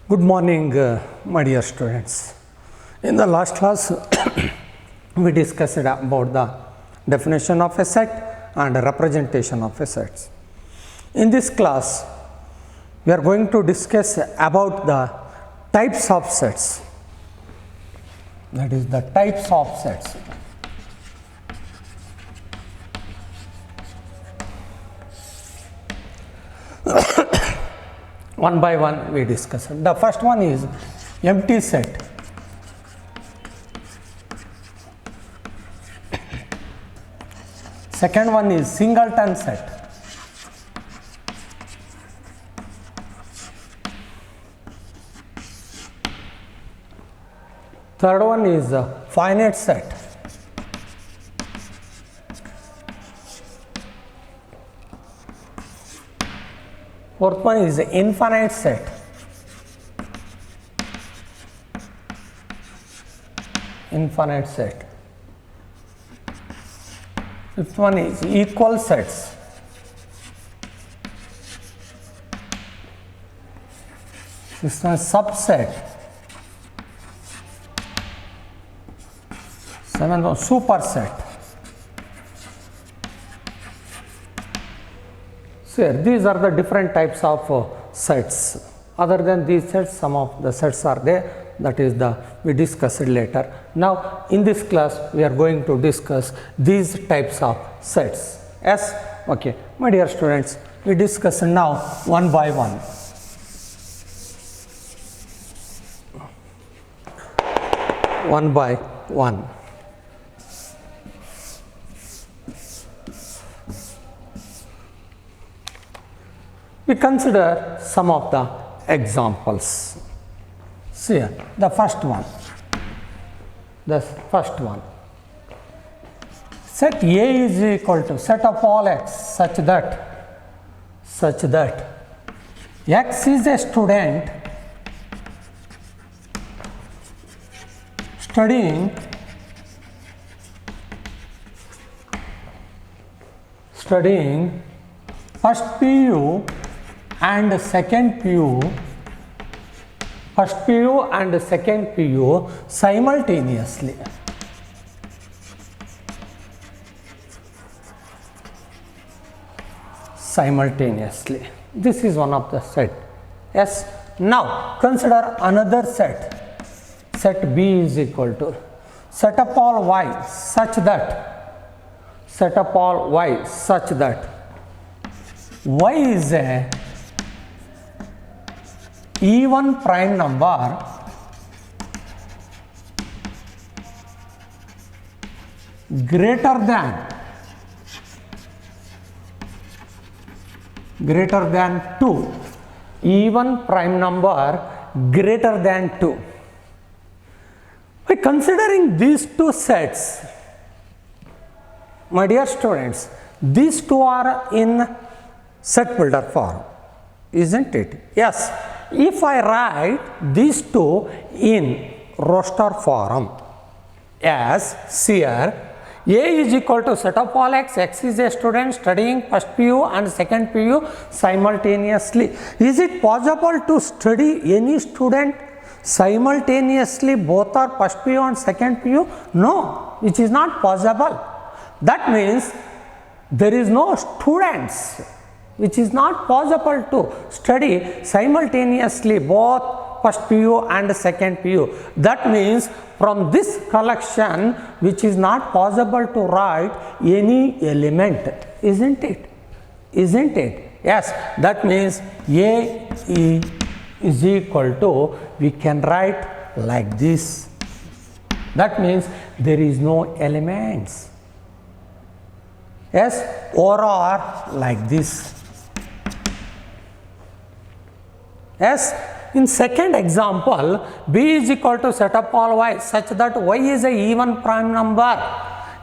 Good morning, my dear students. In the last class, we discussed about the definition of a set and representation of a set. In this class, we are going to discuss about the types of sets. That is the types of sets. One by one we discuss. The first one is empty set. Second one is singleton set. Third one is finite set. Fourth one is infinite set. Infinite set. Fifth one is equal sets. Sixth one is subset. Seventh one superset. So these are the different types of sets. Other than these sets, some of the sets are there. That is we discuss it later. Now in this class we are going to discuss these types of sets. Yes, okay, my dear students, we discuss now one by one. One by one. We consider some of the examples. See here, the first one. Set A is equal to set of all x such that x is a student studying first PU and second PU, simultaneously. This is one of the set. Yes. Now consider another set. Set B is equal to set of all y such that y is a even prime number greater than 2. Even prime number greater than 2. By considering these two sets, my dear students, these two are in set builder form, isn't it? Yes. If I write these two in roster form as here, A is equal to set of all x is a student studying first PU and second PU simultaneously. Is it possible to study any student simultaneously, both are first PU and second PU? No, which is not possible. That means there is no students which is not possible to study simultaneously both first PU and second PU. That means from this collection which is not possible to write any element, isn't it? Yes, that means A is equal to, we can write like this. That means there is no elements. Yes, or like this. Yes, in second example, B is equal to set of all y such that y is a even prime number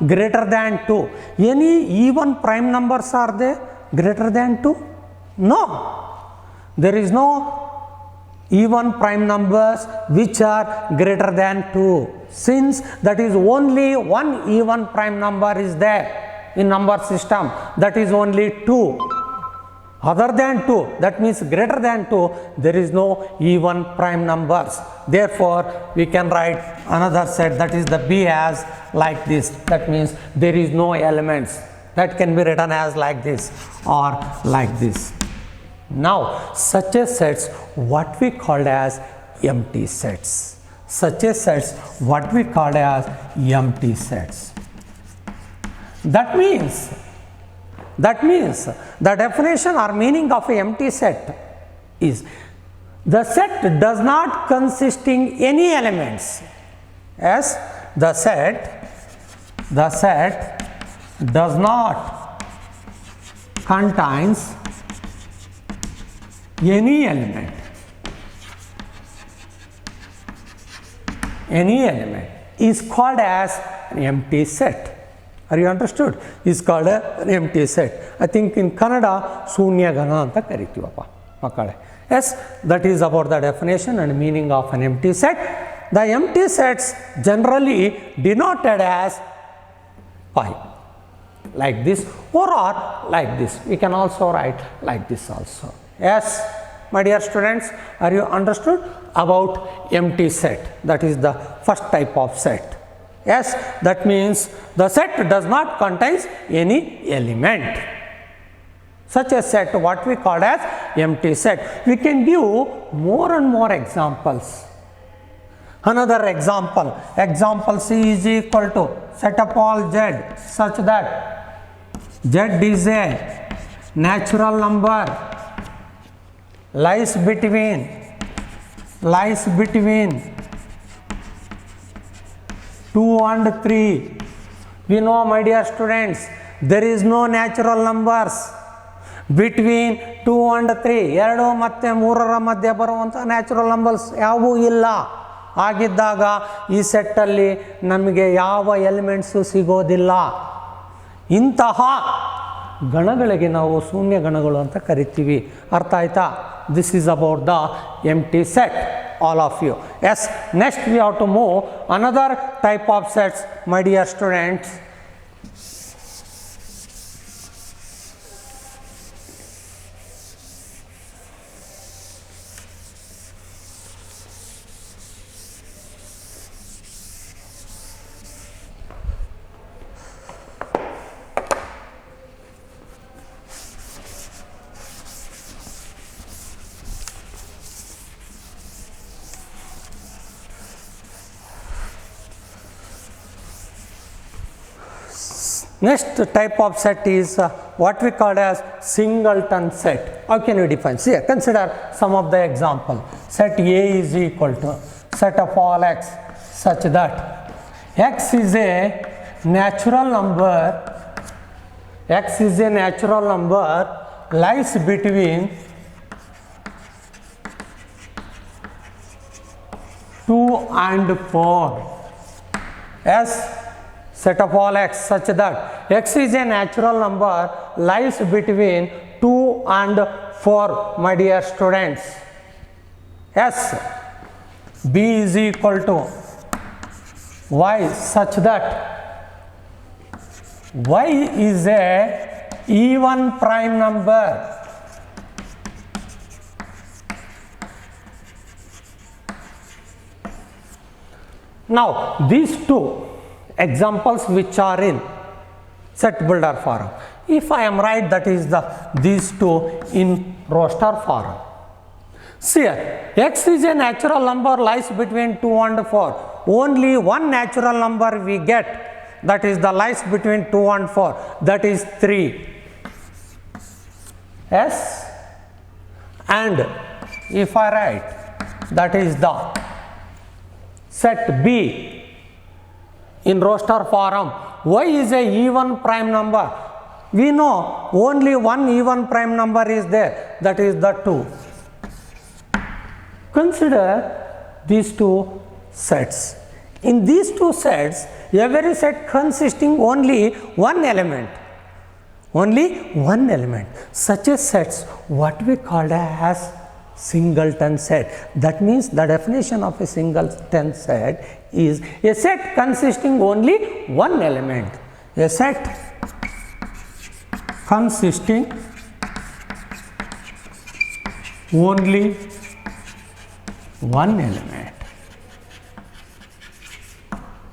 greater than 2. Any even prime numbers are there greater than 2? No, there is no even prime numbers which are greater than 2, since that is only one even prime number is there in number system, that is only 2. other than 2, that means greater than 2, there is no even prime numbers. Therefore, we can write another set, that is the B, as like this. That means there is no elements. That can be written as like this or like this. Now, such a sets what we called as empty sets. Such a sets what we called as empty sets. That means the definition or meaning of an empty set is the set does not consisting any elements. Yes, the set does not contains any element. Any element is called as an empty set. Are you understood? Is called an empty set. I think in Kannada Shunya Gana anta karitivappa makkale. Yes, that is about the definition and meaning of an empty set. The empty sets generally denoted as pi, like this or like this. We can also write like this also. Yes, my dear students, are you understood about empty set? That is the first type of set. Yes, that means the set does not contain any element. Such a set what we call as empty set. We can give more and more examples. Another example, example C is equal to set of all Z such that Z is a natural number lies between 2 and 3. We know, my dear students, there is no natural numbers between 2 and 3. 2 ಮತ್ತೆ 3ರ ಮಧ್ಯೆ ಬರುವಂಥ natural numbers ಯಾವುವೂ ಇಲ್ಲ. ಆಗಿದ್ದಾಗ ಈ ಸೆಟ್ಟಲ್ಲಿ ನಮಗೆ ಯಾವ elements ಸಿಗೋದಿಲ್ಲ. ಇಂತಹ ಗಣಗಳಿಗೆ ನಾವು ಶೂನ್ಯ ಗಣಗಳು ಅಂತ ಕರಿತೀವಿ. ಅರ್ಥ ಆಯ್ತಾ? This is about the empty set. All of you. Yes, next we have to move another type of sets, my dear students. Next type of set is what we call as singleton set. How can we define? See, consider some of the example. Set A is equal to set of all x such that x is a natural number. X is a natural number lies between 2 and 4. Yes. Set of all x such that x is a natural number lies between 2 and 4, my dear students. Yes, B is equal to y such that y is a even prime number. Now, these two examples which are in set builder form. If I am right, that is these two in roster form. See here, x is a natural number lies between 2 and 4. Only one natural number we get, that is the lies between 2 and 4, that is 3. Yes, and if I write, that is the set B in roster form, y is a even prime number. We know only one even prime number is there, that is the 2. Consider these two sets. In these two sets, every set consisting only one element. Only one element. Such a sets what we call as singleton set. That means the definition of a singleton set is a set consisting only one element. A set consisting only one element,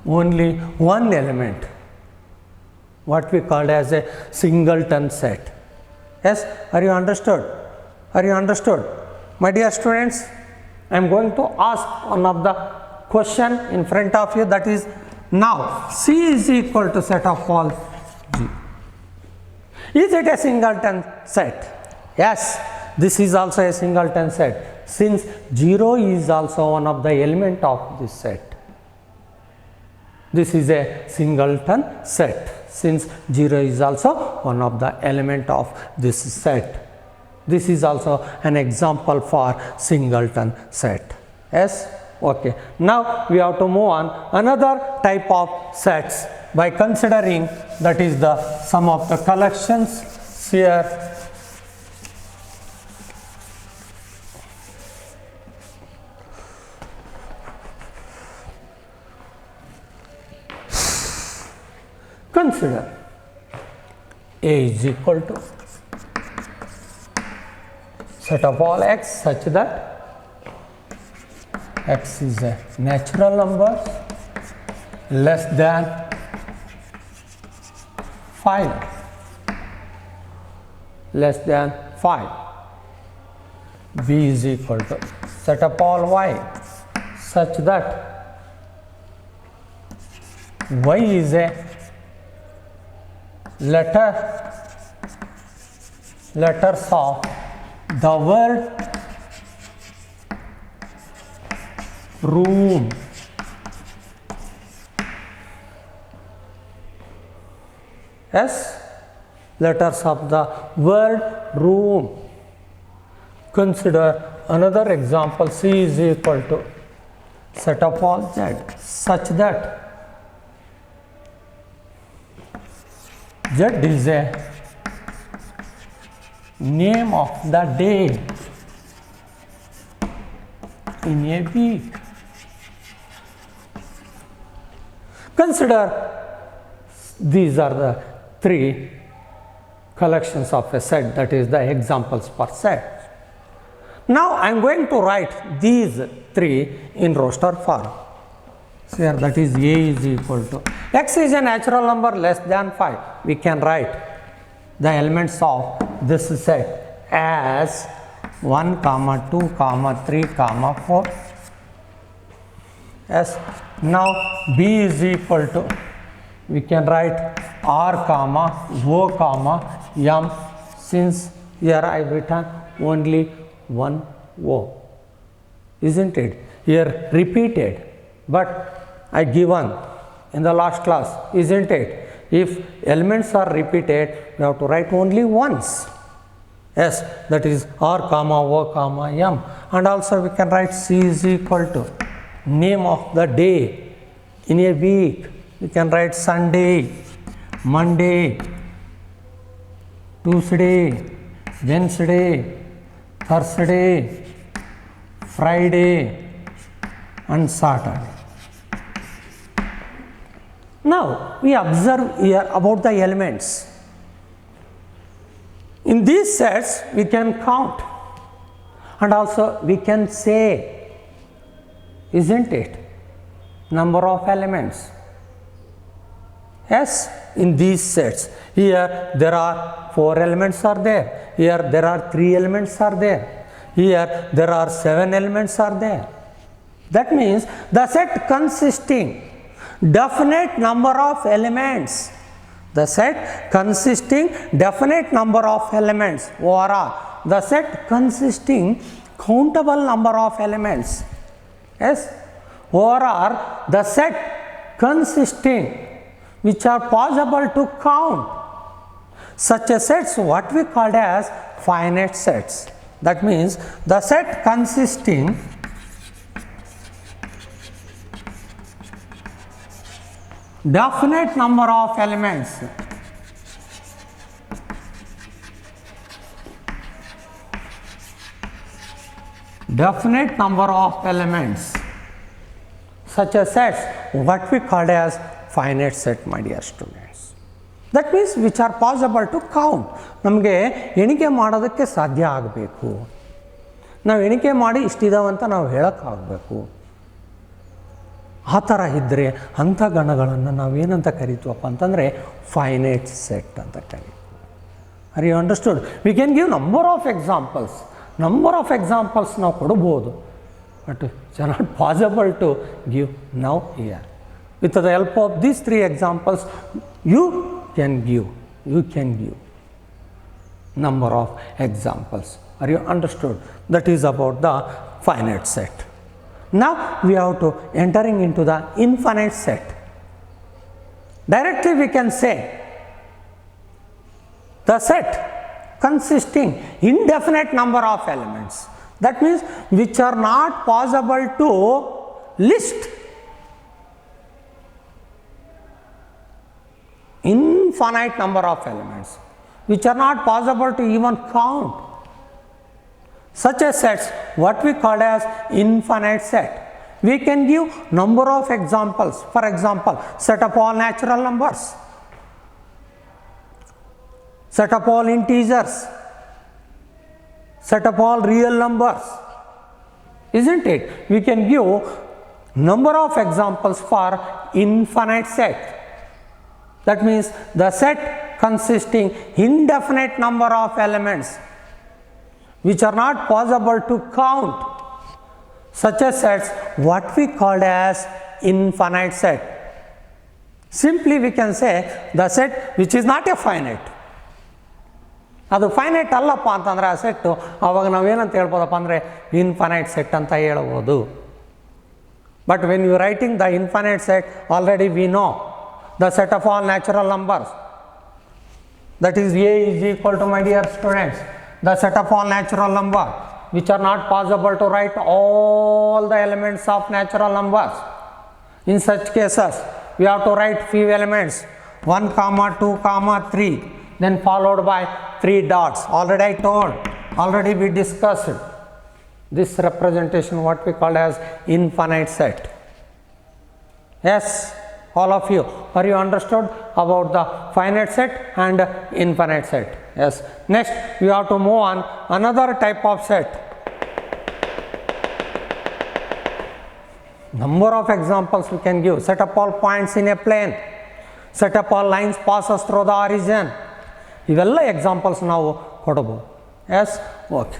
only one element, what we called as a singleton set. Yes, are you understood? Are you understood? My dear students, I am going to ask one of the question in front of you, that is, now C is equal to set of all G. Is it a singleton set? Yes, this is also a singleton set, since 0 is also one of the element of this set. This is a singleton set, since 0 is also one of the element of this set. This is also an example for singleton set. Yes, okay. Now we have to move on another type of sets by considering, that is the sum of the collections here. Consider A is equal to set of all x such that x is a natural number less than 5, less than 5. B is equal to set of all y such that y is a letters of the word room. Yes, letters of the word room. Consider another example. C is equal to set of all z such that z is a name of the day in a week. Consider these are the three collections of a set, that is the examples per set. Now I am going to write these three in roster form. So here, that is A is equal to x is a natural number less than 5. We can write the elements of this set as 1, 2, 3, 4. Yes. Now B is equal to, we can write R, O, M, since here I have written only one O, isn't it? Here repeated, but I given in the last class, isn't it? If elements are repeated, we have to write only once. Yes, that is R, O, M. And also we can write C is equal to name of the day in a week. We can write Sunday, Monday, Tuesday, Wednesday, Thursday, Friday, and Saturday. Now we observe here about the elements. In these sets we can count and also we can say, isn't it, number of elements. Yes, in these sets, here there are 4 elements are there, here there are 3 elements are there, here there are 7 elements are there. That means the set consisting definite number of elements, the set consisting definite number of elements, overall the set consisting countable number of elements. Yes, overall the set consisting which are possible to count. Such a sets what we called as finite sets. That means the set consisting definite number of elements. Definite number of elements. Such a sets what we called as finite set, my dear students. That means which are possible to count. ನಮಗೆ ಎಣಿಕೆ ಮಾಡೋದಕ್ಕೆ ಸಾಧ್ಯ ಆಗಬೇಕು. ನಾವು ಎಣಿಕೆ ಮಾಡಿ ಇಷ್ಟಿದಾವಂತ ನಾವು ಹೇಳೋಕ್ಕಾಗಬೇಕು. ಆ ಥರ ಇದ್ದರೆ ಅಂಥ ಗಣಗಳನ್ನು ನಾವೇನಂತ ಕರಿತೀವಪ್ಪ ಅಂತಂದರೆ ಫೈನೈಟ್ ಸೆಟ್ ಅಂತ ಕರಿತೀವಿ. Are you understood? We can give number of examples ನಾವು ಕೊಡ್ಬೋದು, but it's not possible to give now here. With the help of these 3 examples you can give number of examples. Are you understood? That is about the finite set. Now we have to entering into the infinite set. Directly we can say the set consisting indefinite number of elements. That means which are not possible to list. Infinite number of elements which are not possible to even count. Such a sets what we call as infinite set. We can give number of examples. For example, set of all natural numbers, set of all integers, set of all real numbers, isn't it? We can give number of examples for infinite set. That means the set consisting indefinite number of elements which are not possible to count. Such a sets what we called as infinite set. Simply we can say the set which is not a finite. ಅದು finite ಅಲ್ಲಪ್ಪ ಅಂತಂದರೆ ಆ set, ಆವಾಗ ನಾವೇನಂತ ಹೇಳ್ಬೋದಪ್ಪ ಅಂದರೆ infinite set ಅಂತ ಹೇಳ್ಬೋದು. But when you writing the infinite set, already we know the set of all natural numbers, that is A is equal to, my dear students, the set of all natural numbers which are not possible to write all the elements of natural numbers. In such cases we have to write few elements, 1, 2, 3, then followed by 3 dots. Already I told, already we discussed this representation what we call as infinite set. Yes, all of you, are you understood about the finite set and infinite set? Yes. Next we have to move on another type of set. Number of examples we can give. Set of all points in a plane, set of all lines passes through the origin. ಇವೆಲ್ಲ examples ನಾವು ಕೊಡಬಹುದು. Yes, okay.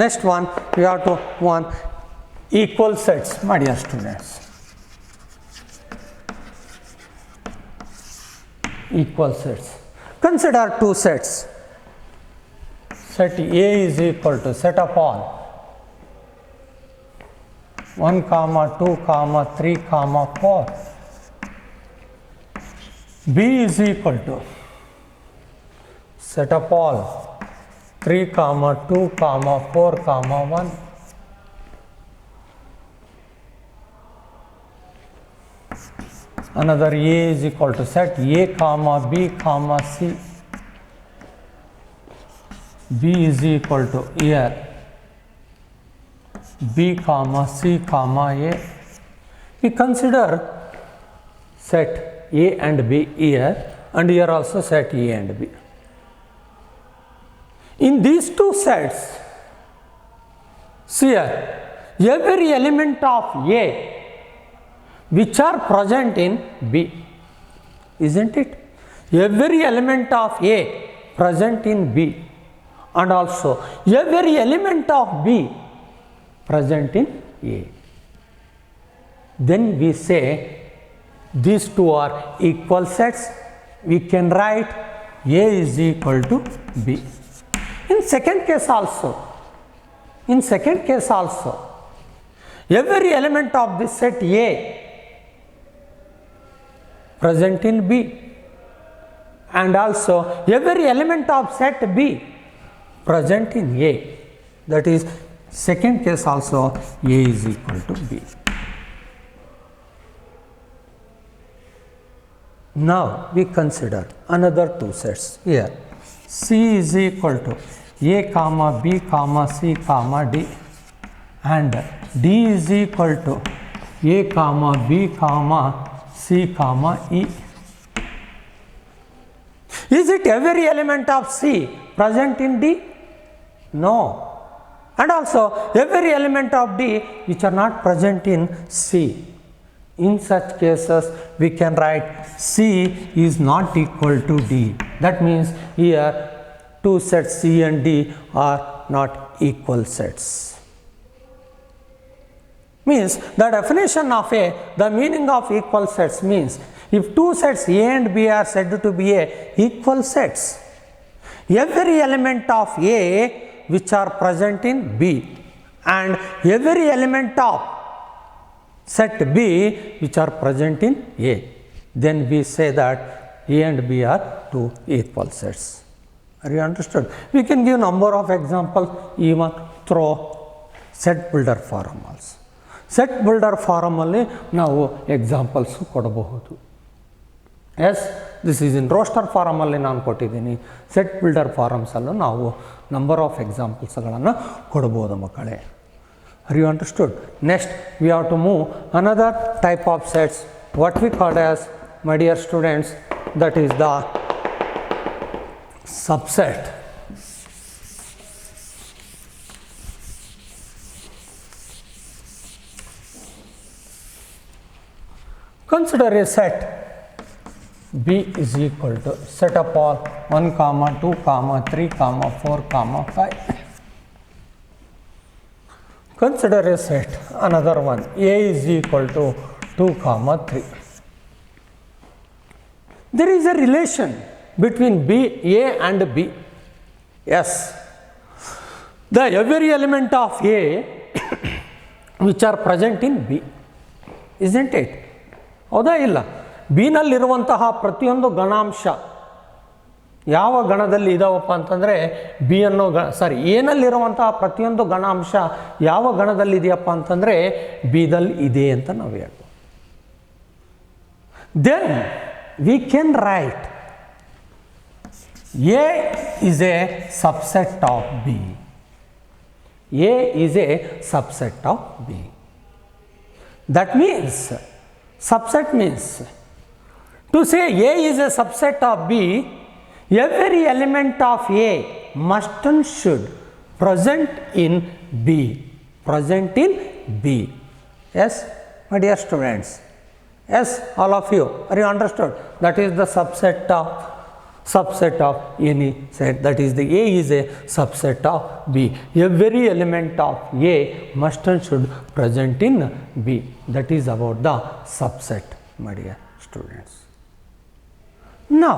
Next one, we have to one equal sets, my dear students. Equal sets. Consider 2 sets. Set A is equal to set of all 1, 2, 3, 4. B is equal to set of all 3, 2, 4, 1. Another A is equal to set A, B, C. B is equal to here B, C, A. We consider set A and B here, and here also set A and B. In these 2 sets, see here, every element of A which are present in B, isn't it? Every element of A present in B, and also every element of B present in A. Then we say these 2 are equal sets. We can write A is equal to B. In second case also, every element of this set A present in B, and also every element of set B present in A. That is second case also A is equal to B. Now we consider another 2 sets here. C is equal to A, B, C, D, and D is equal to A comma B comma C comma E. Is it every element of C present in D? No. And also every element of D which are not present in C. In such cases we can write C is not equal to D. That means here two sets C and D are not equal sets. Means the definition of the meaning of equal sets means if two sets A and B are said to be equal sets, every element of A which are present in B and every element of set B which are present in A, then we say that A and B are two equal sets. Are you understood? We can give number of examples even through set builder forum also. Set builder forum alli ನಾವು examples ಕೊಡಬಹುದು. Yes this is in roster form ಅಲ್ಲಿ ನಾನು ಕೊಟ್ಟಿದ್ದೀನಿ. Set builder forms ಅಲ್ಲೂ ನಾವು number of ಎಕ್ಸಾಂಪಲ್ಸ್ಗಳನ್ನು ಕೊಡಬಹುದು ಮಕ್ಕಳೇ. Are you understood? Next we have to move another type of sets what we called as, my dear students, that is the subset. Consider a set B is equal to set of all 1 comma 2 comma 3 comma 4 comma 5. Consider a set another one A is equal to 2 comma 3. There is a relation between B, A and B. Yes, the every element of A which are present in B, isn't it? ಹೌದಾ ಇಲ್ಲ? B ನಲ್ಲಿರುವಂತಹ ಪ್ರತಿಯೊಂದು ಗಣಾಂಶ ಯಾವ ಗಣದಲ್ಲಿ ಇದಾವಪ್ಪ ಅಂತಂದರೆ B ಅನ್ನೋ ಏನಲ್ಲಿರುವಂತಹ ಪ್ರತಿಯೊಂದು ಗಣಾಂಶ ಯಾವ ಗಣದಲ್ಲಿ ಇದೆಯಪ್ಪ ಅಂತಂದರೆ ಬಿದಲ್ಲಿ ಇದೆ ಅಂತ ನಾವು ಹೇಳ್ಬೋದು. Then we can write A is a subset of B. A is a subset of B. That means, subset means, to say A is a subset of B, every element of A must and should present in B. Present in B. Yes, my dear students. Yes, all of you. Are you understood? That is the subset of any set. That is the A is a subset of B. Every element of A must and should present in B. That is about the subset, my dear students. Now,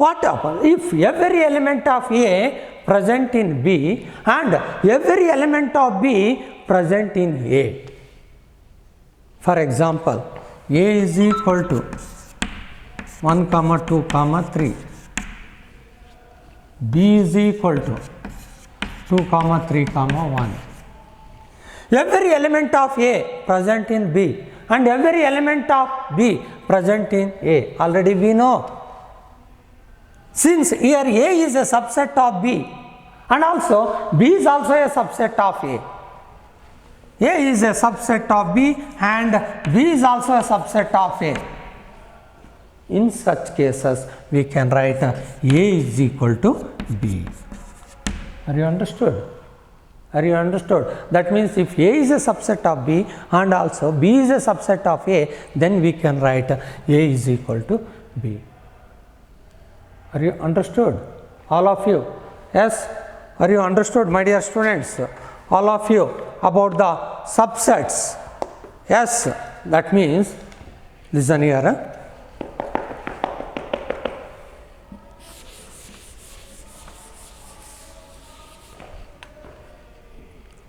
what happens if every element of A present in B and every element of B present in A? For example, A is equal to 1 comma 2 comma 3, B is equal to 2 comma 3 comma 1. Every element of A present in B and every element of B present in A. Already we know. Since here A is a subset of B and also B is also a subset of A. A is a subset of B and B is also a subset of A. In such cases, we can write A is equal to B. Are you understood? Are you understood? That means if A is a subset of B and also B is a subset of A, then we can write A is equal to B. Are you understood? All of you? Yes? Are you understood, my dear students? All of you about the subsets? Yes? That means, listen here.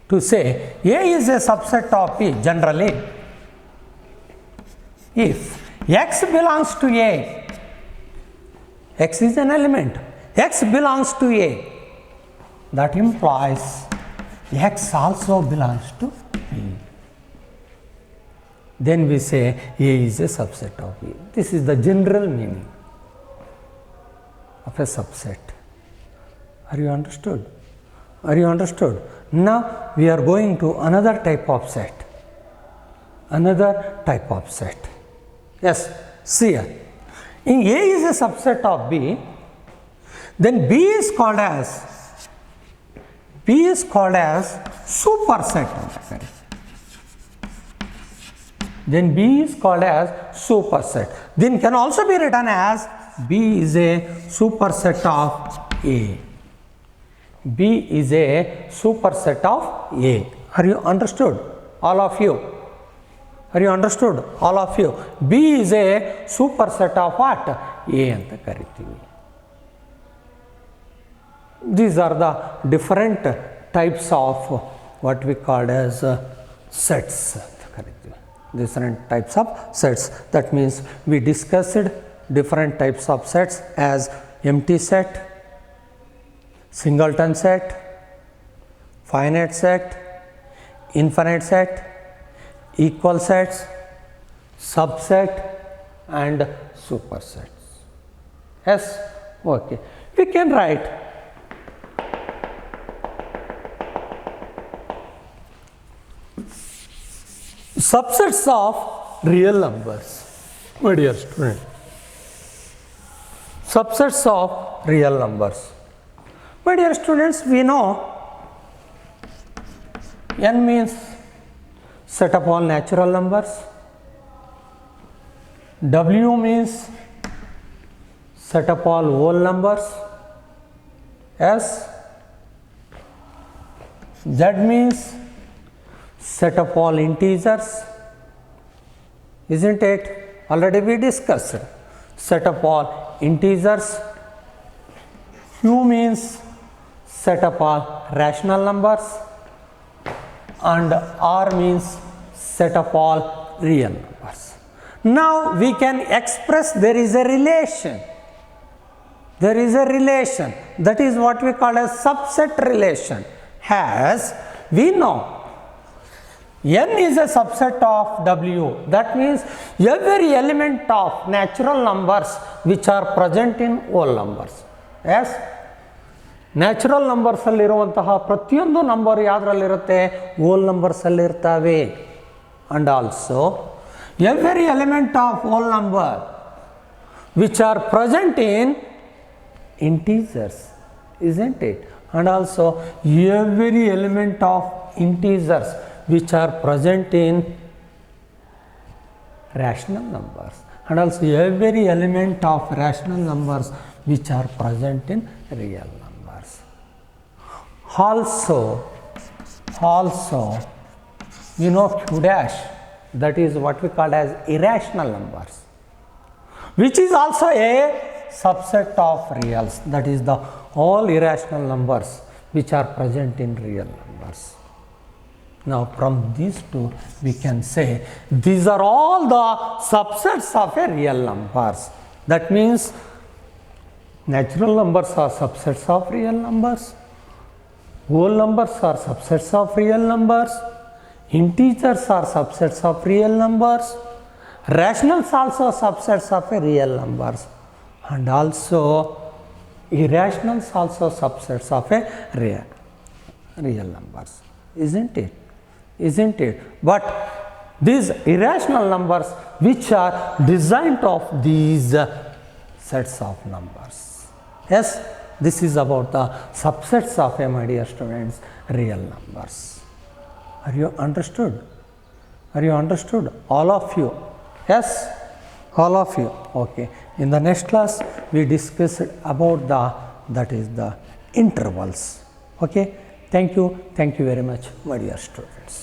To say A is a subset of B, generally, if X belongs to A, X is an element, X belongs to A, that implies X also belongs to B. Then we say A is a subset of B. This is the general meaning of a subset. Are you understood? Are you understood? Now we are going to another type of set. Another type of set. Yes, see here. In A is a subset of B, then B is called as superset. Then B is called as superset. Then can also be written as B is a superset of A. B is a superset of A. Are you understood? All of you? Are you understood? All of you? B is a superset of what? A anta karitivi. These are the different types of what we call as sets. Different types of sets. That means we discussed different types of sets as empty set, singleton set, finite set, infinite set, equal sets, subset and supersets. Yes, okay. We can write subsets of real numbers, my dear student. Subsets of real numbers. My dear students, we know n means set of all natural numbers, w means set of all whole numbers, s, z means set of all integers, isn't it? Already we discussed set of all integers. Q means set of all rational numbers, and R means set of all real numbers. Now we can express there is a relation. There is a relation, that is what we call as subset relation. As we know n is a subset of w, that means every element of natural numbers which are present in whole numbers. Yes, natural ನಂಬರ್ಸಲ್ಲಿರುವಂತಹ ಪ್ರತಿಯೊಂದು number ಯಾವುದರಲ್ಲಿರುತ್ತೆ? Whole ನಂಬರ್ಸಲ್ಲಿರ್ತವೆ. And also every element of whole number which are present in integers, isn't it? And also every element of integers which are present in rational numbers, and also every element of rational numbers which are present in real numbers. Also you know q dash, that is what we call as irrational numbers, which is also a subset of reals, that is the all irrational numbers which are present in real numbers. Now from these two we can say these are all the subsets of a real numbers. That means natural numbers are subsets of real numbers, whole numbers are subsets of real numbers, integers are subsets of real numbers, rationals also subsets of a real numbers, and also irrationals also subsets of a real numbers, isn't it? Isn't it? But these irrational numbers which are designed of these sets of numbers. Yes, this is about the subsets of a, my dear students, real numbers. Are you understood? Are you understood? All of you? Yes, all of you. Okay. In the next class we discussed about that is the intervals. Okay. Thank you very much, my dear students.